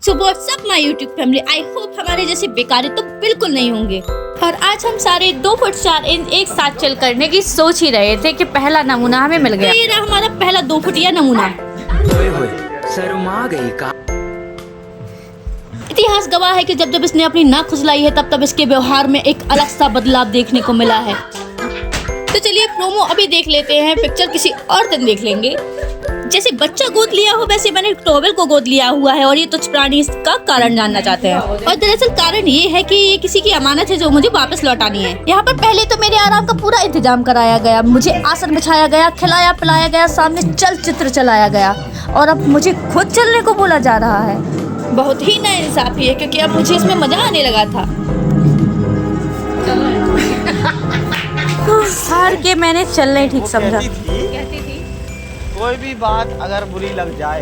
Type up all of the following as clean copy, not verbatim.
So what's up my YouTube family, I hope हमारे जैसे बेकारी तो बिल्कुल नहीं होंगे। और आज हम सारे 2 फुट 4 इंच एक साथ चल करने की सोच ही रहे थे कि पहला नमूना हमें मिल गया। ये रहा हमारा पहला 2 फुटिया नमूना। शर्मा गई का। इतिहास गवाह है कि जब जब इसने अपनी नाक खुजलाई है तब तब इसके व्यवहार में एक अलग सा बदलाव देखने को मिला है। तो चलिए प्रोमो अभी देख लेते हैं, पिक्चर किसी और दिन देख लेंगे। जैसे बच्चा गोद लिया हो वैसे मैंने टॉवेल को गोद लिया हुआ है और ये तुच्छ प्राणी इसका कारण जानना चाहते हैं। और दरअसल कारण ये है कि ये किसी की अमानत है जो मुझे वापस लौटानी है। यहाँ पर पहले तो मेरे आराम का पूरा इंतजाम कराया गया, मुझे आसन बिछाया गया, खिलाया पिलाया गया, सामने चलचित्र चलाया गया और अब मुझे खुद चलने को बोला जा रहा है। बहुत ही नाइंसाफी है क्योंकि अब मुझे इसमें मजा आने लगा था। हार के मैंने चलने ठीक समझा। कोई भी बात अगर बुरी लग जाए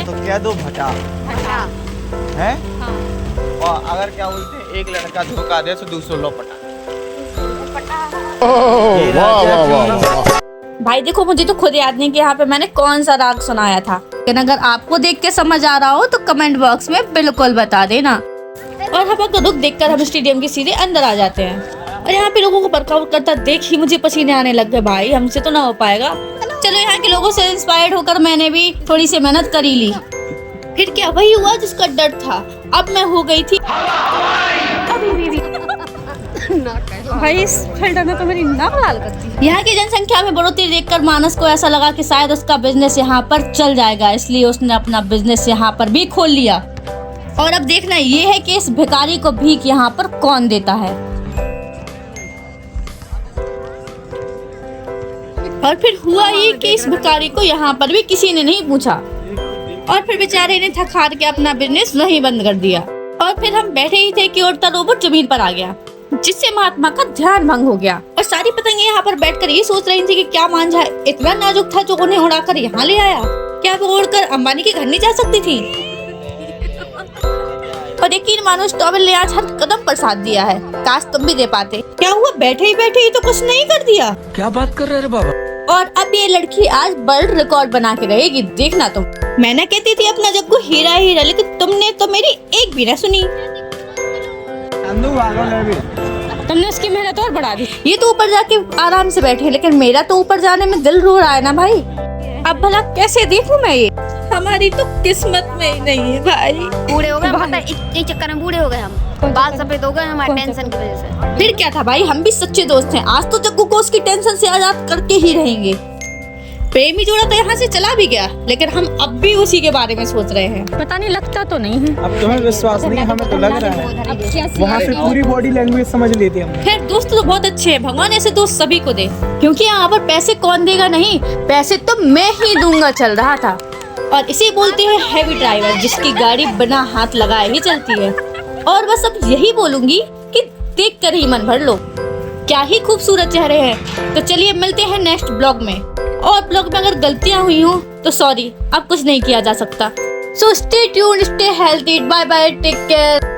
तो कह दो भटा है। हाँ। और अगर क्या बोलते हैं एक लड़का धोखा दे तो दूसरों लो पटा। भाई देखो मुझे तो खुद याद नहीं कि यहाँ पे मैंने कौन सा राग सुनाया था, लेकिन अगर आपको देख के समझ आ रहा हो तो कमेंट बॉक्स में बिल्कुल बता देना। और हम का रुख देखकर हम स्टेडियम के सीधे अंदर आ जाते हैं और यहाँ पे लोगों को वर्कआउट करता देख ही मुझे पसीने आने लग गए। भाई हमसे तो ना हो पाएगा। चलो यहाँ के लोगों से इंस्पायर्ड होकर मैंने भी थोड़ी सी मेहनत कर ही ली। फिर क्या वही हुआ जिसका डर था, अब मैं हो गई थी भाई इस फलटना तो मेरी नाक लाल करती। यहाँ की जनसंख्या में बढ़ोतरी देखकर मानस को ऐसा लगा कि शायद उसका बिजनेस यहाँ पर चल जाएगा, इसलिए उसने अपना बिजनेस यहाँ पर भी खोल लिया। और अब देखना ये है कि इस भिखारी को भीख यहाँ पर कौन देता है। और फिर हुआ ये कि इस भिखारी को यहाँ पर भी किसी ने नहीं पूछा और फिर बेचारे ने थक हार के अपना बिजनेस वहीं बंद कर दिया। और फिर हम बैठे ही थे कि उड़ता रोबोट जमीन पर आ गया जिससे महात्मा का ध्यान भंग हो गया और सारी पतंगे यहाँ पर बैठकर ये सोच रही थी कि क्या मांझा इतना नाजुक था जो उन्हें उड़ाकर यहाँ ले आया। क्या वो उड़कर अंबानी के घर नहीं जा सकती थी? और यकीन मानो टॉवेल ने आज हर कदम पर साथ दिया है। काश तुम भी दे पाते। क्या हुआ बैठे ही तो कुछ नहीं कर दिया। क्या बात कर रहे बाबा। और अब ये लड़की आज वर्ल्ड रिकॉर्ड बना के रहेगी, देखना तुम। मैं ना कहती थी अपना जग्गू हीरा हीरा, लेकिन तुमने तो मेरी एक भी ना सुनी। तुमने उसकी मेहनत और बढ़ा दी। ये तो ऊपर जाके आराम से बैठे, लेकिन मेरा तो ऊपर जाने में दिल रो रहा है ना भाई। अब भला कैसे देखूं मैं ये? हमारी तो किस्मत में ही नहीं है भाई। बूढ़े हो गए, पता है इस चक्कर में बूढ़े हो गए हम, बाल सफेद हो गए हमारे टेंशन की वजह से। फिर क्या था भाई, हम भी सच्चे दोस्त हैं। आज तो जग्गू को उसकी टेंशन से आजाद करके ही रहेंगे। प्रेमी जोड़ा तो यहाँ से चला भी गया, लेकिन हम अब भी उसी के बारे में सोच रहे हैं। पता नहीं लगता तो नहीं है। अब तुम्हें विश्वास नहीं, हमें तो लग रहा है। वहाँ से पूरी बॉडी लैंग्वेज समझ लेते हम। खैर दोस्त तो बहुत अच्छे हैं, भगवान ऐसे दोस्त सभी को दे, क्योंकि यहाँ पर पैसे कौन देगा, नहीं पैसे तो मैं ही दूंगा चल रहा था। और इसे बोलते हैं हैवी ड्राइवर, जिसकी गाड़ी बिना हाथ लगाए ही चलती है। और बस अब यही बोलूंगी कि देख कर ही मन भर लो, क्या ही खूबसूरत चेहरे हैं। तो चलिए मिलते हैं नेक्स्ट ब्लॉग में। और ब्लॉग में अगर गलतियां हुई हो तो सॉरी, अब कुछ नहीं किया जा सकता। So stay tuned, stay healthy, bye bye, take care.